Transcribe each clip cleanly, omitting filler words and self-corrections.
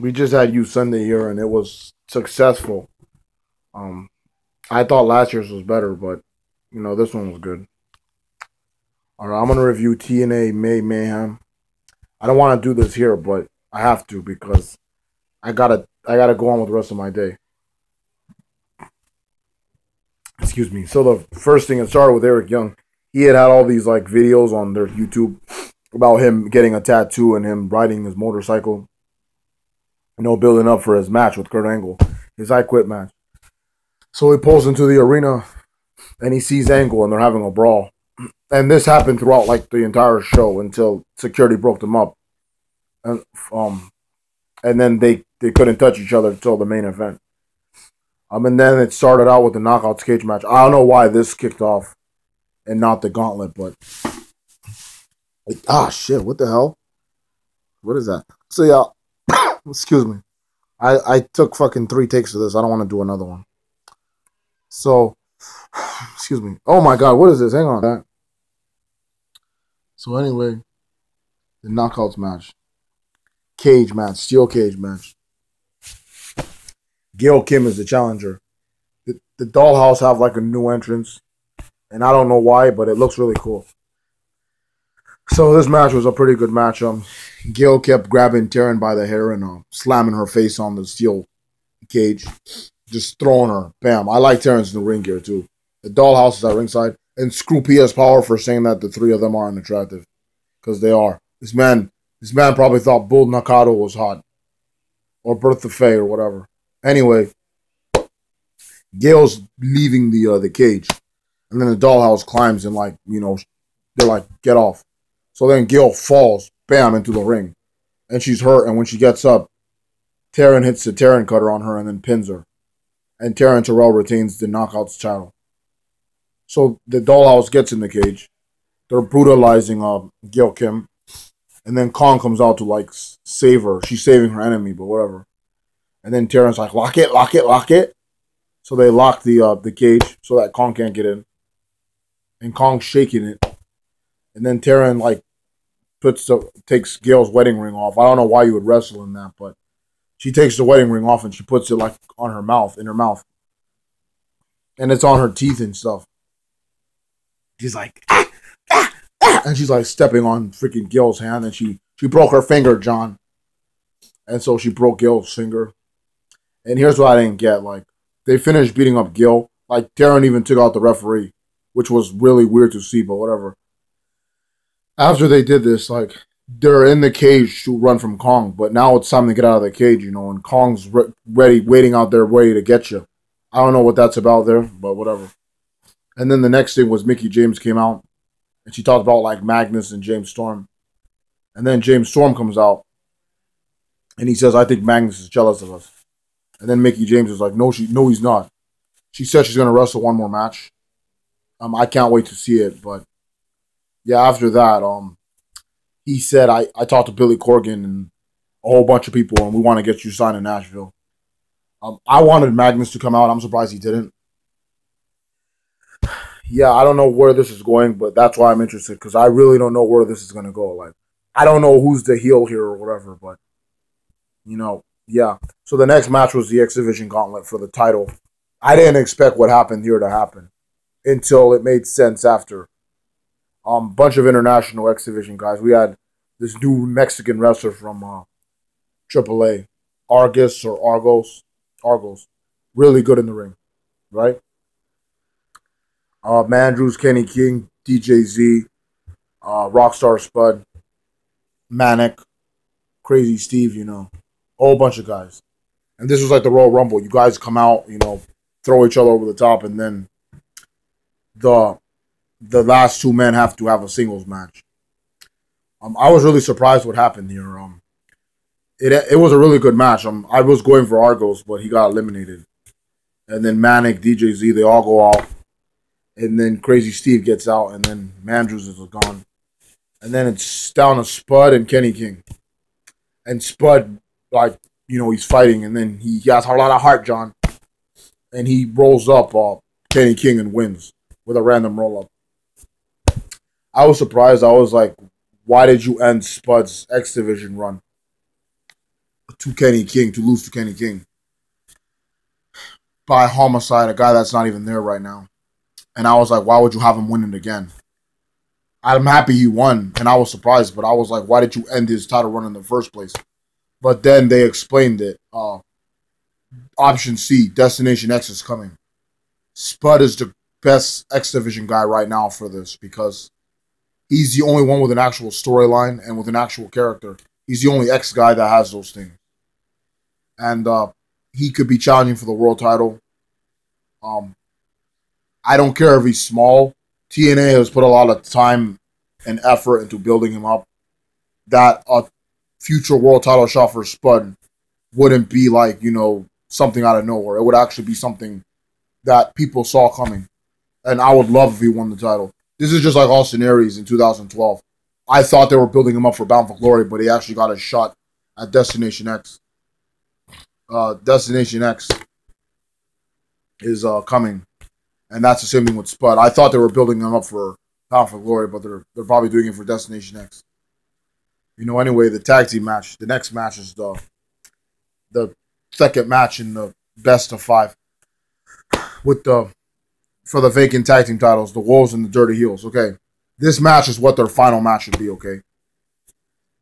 We just had you Sunday here, and it was successful. Um, I thought last year's was better, but this one was good. All right, I'm gonna review TNA May Mayhem. I don't want to do this here, but I have to because I gotta go on with the rest of my day. Excuse me. So the first thing, it started with Eric Young. He had all these like videos on their YouTube about him getting a tattoo and him riding his motorcycle. Building up for his match with Kurt Angle, his I Quit match. So he pulls into the arena and he sees Angle and they're having a brawl. And this happened throughout like the entire show until security broke them up. And and then they couldn't touch each other until the main event. And then it started out with the Knockouts cage match. I don't know why this kicked off and not the Gauntlet, but shit, what the hell? What is that? So yeah, excuse me. I took fucking 3 takes of this. I don't want to do another one. So, excuse me. Oh my god, what is this? Hang on. So anyway, the Knockouts match. Cage match. Steel cage match. Gail Kim is the challenger. The Dollhouse have like a new entrance. And I don't know why, but it looks really cool. So this match was a pretty good match. Gail kept grabbing Taryn by the hair and slamming her face on the steel cage. Just throwing her. Bam. I like Taryn's in the ring gear too. The Dollhouse is at ringside. And screw PS Power for saying that the 3 of them are unattractive. Because they are. This man probably thought Bull Nakano was hot. Or Bertha Faye or whatever. Anyway, Gail's leaving the cage. And then the Dollhouse climbs and they're like, get off. So then Gail falls, bam, into the ring. And she's hurt, and when she gets up, Taryn hits the Taryn cutter on her and then pins her. And Taryn Terrell retains the Knockouts title. So the Dollhouse gets in the cage. They're brutalizing Gail Kim. And then Kong comes out to save her. She's saving her enemy, but whatever. And then Taryn's like, lock it, lock it, lock it. So they lock the cage so that Kong can't get in. And Kong's shaking it. And then Taryn takes Gail's wedding ring off. I don't know why you would wrestle in that, but she takes the wedding ring off and she puts it on her mouth, in her mouth. And it's on her teeth and stuff. She's like, ah, ah, ah. And she's like stepping on freaking Gail's hand, and she broke her finger, John. And so she broke Gail's finger. And here's what I didn't get. They finished beating up Gail. Taryn even took out the referee, which was really weird to see, but whatever. After they did this, they're in the cage to run from Kong, but now it's time to get out of the cage, and Kong's ready, waiting out there, ready to get you. I don't know what that's about there, but whatever. And then the next thing was Mickie James came out, and she talked about, Magnus and James Storm. And then James Storm comes out, and he says, I think Magnus is jealous of us. And then Mickie James is like, no, he's not. She said she's going to wrestle one more match. I can't wait to see it, but yeah, after that, he said, I talked to Billy Corgan and a whole bunch of people, and we want to get you signed in Nashville. I wanted Magnus to come out. I'm surprised he didn't. Yeah, I don't know where this is going, but that's why I'm interested, because I really don't know where this is going to go. I don't know who's the heel here or whatever, but, yeah. So the next match was the X Division Gauntlet for the title. I didn't expect what happened here to happen until it made sense after. Bunch of international X Division guys. We had this new Mexican wrestler from AAA, Argus or Argos, really good in the ring, right? Mandrews, Kenny King, DJZ, Rockstar Spud, Manic, Crazy Steve, a whole bunch of guys. And this was like the Royal Rumble. You guys come out, throw each other over the top, and then the last 2 men have to have a singles match. I was really surprised what happened here. It was a really good match. I was going for Argos, but he got eliminated. And then Manic, DJZ, they all go out. And then Crazy Steve gets out, and then Mandrews is gone. And then it's down to Spud and Kenny King. And Spud, he's fighting, and then he has a lot of heart, John. And he rolls up Kenny King and wins with a random roll-up. I was surprised. I was like, why did you end Spud's X Division run? to Kenny King, to lose to Kenny King by Homicide, a guy that's not even there right now. And I was like, why would you have him win it again? I'm happy he won, and I was surprised, but I was like, why did you end his title run in the first place? But then they explained it. Option C, Destination X is coming. Spud is the best X Division guy right now for this because he's the only one with an actual storyline and with an actual character. He's the only X guy that has those things. And he could be challenging for the world title. I don't care if he's small. TNA has put a lot of time and effort into building him up. That a future world title shot for Spud wouldn't be like, something out of nowhere. It would actually be something that people saw coming. And I would love if he won the title. This is just like Austin Aries in 2012. I thought they were building him up for Bound for Glory, but he actually got a shot at Destination X. Destination X is coming. And that's the same thing with Spud. I thought they were building him up for Bound for Glory, but they're probably doing it for Destination X. Anyway, the tag team match. The next match is the second match in the best of 5 for the vacant tag team titles, the Wolves and the Dirty Heels. Okay, this match is what their final match should be. Okay,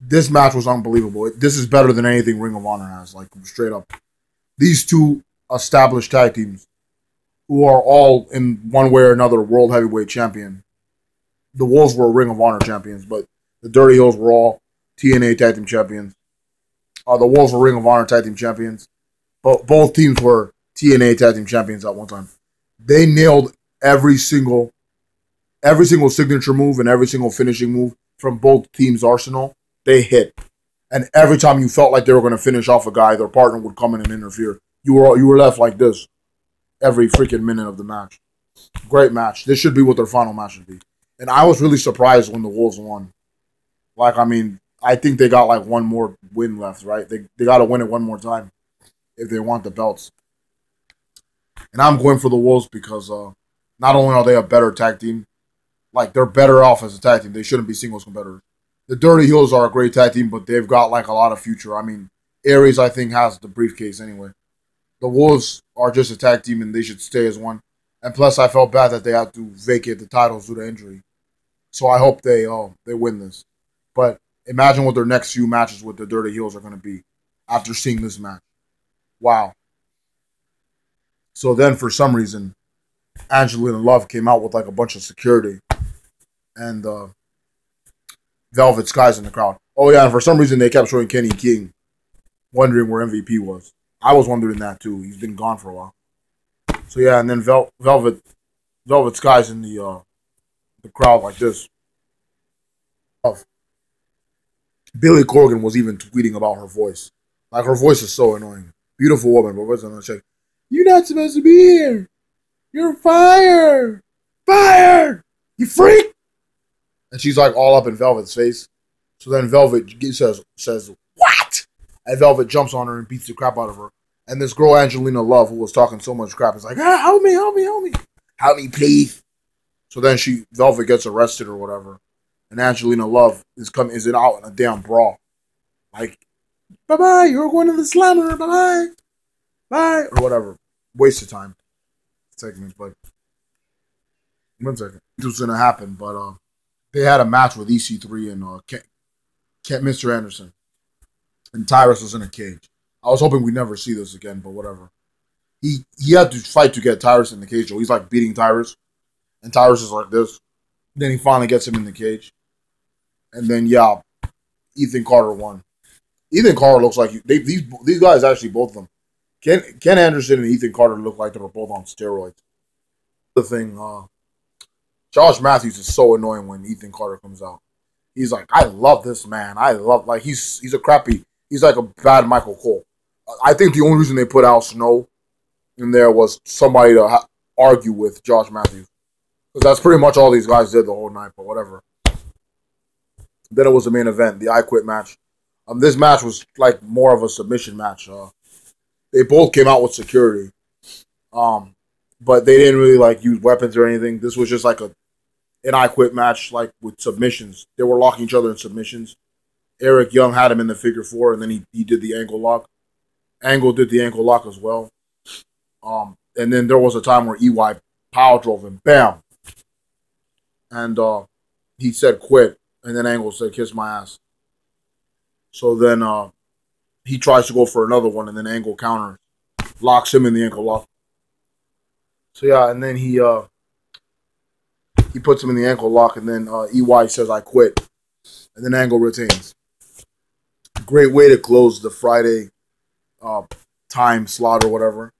this match was unbelievable. This is better than anything Ring of Honor has. Like straight up, these two established tag teams who are all in one way or another world heavyweight champion. The Wolves were Ring of Honor champions, but the Dirty Heels were all TNA tag team champions. The Wolves were Ring of Honor tag team champions. But both teams were TNA tag team champions at one time. They nailed every single signature move and every single finishing move from both teams' arsenal. They hit. And every time you felt like they were going to finish off a guy, their partner would come in and interfere. You were left like this every freaking minute of the match. Great match. This should be what their final match should be. And I was really surprised when the Wolves won. I think they got like one more win left, right? They got to win it one more time if they want the belts. And I'm going for the Wolves because not only are they a better tag team, like they're better off as a tag team. They shouldn't be singles competitors. The Dirty Heels are a great tag team, but they've got like a lot of future. Aries, I think, has the briefcase anyway. The Wolves are just a tag team and they should stay as one. And plus, I felt bad that they had to vacate the titles due to injury. So I hope they win this. But imagine what their next few matches with the Dirty Heels are going to be after seeing this match. Wow. So then, for some reason, Angelina Love came out with like a bunch of security. And Velvet Sky's in the crowd. Oh yeah, and for some reason they kept showing Kenny King, wondering where MVP was. I was wondering that too. He's been gone for a while. So yeah, and then Velvet Sky's in the crowd like this. Billy Corgan was even tweeting about her voice. Like her voice is so annoying. Beautiful woman, but voice on check. You're not supposed to be here. You're fired. Fired. You freak. And she's like all up in Velvet's face. So then Velvet says, what? And Velvet jumps on her and beats the crap out of her. And this girl, Angelina Love, who was talking so much crap, is like, help me. Help me, please. So then Velvet gets arrested or whatever. And Angelina Love is out in a damn brawl. Like, bye-bye, you're going to the slammer, bye-bye. Bye. Or whatever. Waste of time. Segment, but 1 second. This was going to happen, but they had a match with EC3 and Mr. Anderson. And Tyrus was in a cage. I was hoping we'd never see this again, but whatever. He had to fight to get Tyrus in the cage, so he's like beating Tyrus. And Tyrus is like this. Then he finally gets him in the cage. And then, yeah, Ethan Carter won. Ethan Carter looks like these guys, actually, both of them. Ken Anderson and Ethan Carter look like they were both on steroids. The thing, Josh Matthews is so annoying when Ethan Carter comes out. He's like, I love this man. He's a crappy, he's like a bad Michael Cole. I think the only reason they put Al Snow in there was somebody to argue with Josh Matthews. Because that's pretty much all these guys did the whole night, but whatever. Then it was the main event, the I Quit match. This match was like more of a submission match. They both came out with security. But they didn't really like use weapons or anything. This was just like an I Quit match, like with submissions. They were locking each other in submissions. Eric Young had him in the figure four, and then he did the ankle lock. Angle did the ankle lock as well. And then there was a time where EY power drove him, bam, and he said quit, and then Angle said kiss my ass. So then he tries to go for another one, and then Angle counters, locks him in the ankle lock. So yeah, and then he puts him in the ankle lock, and then EY says I quit, and then Angle retains. Great way to close the Friday time slot or whatever.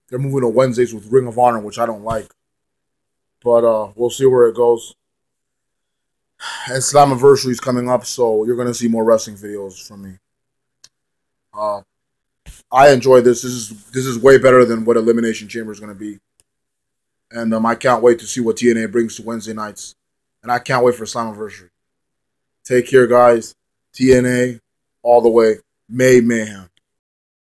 They're moving to Wednesdays with Ring of Honor, which I don't like. But we'll see where it goes. And Slammiversary is coming up, so you're going to see more wrestling videos from me. I enjoy this. This is way better than what Elimination Chamber is going to be. And I can't wait to see what TNA brings to Wednesday nights. And I can't wait for Slammiversary. Take care, guys. TNA all the way. May Mayhem.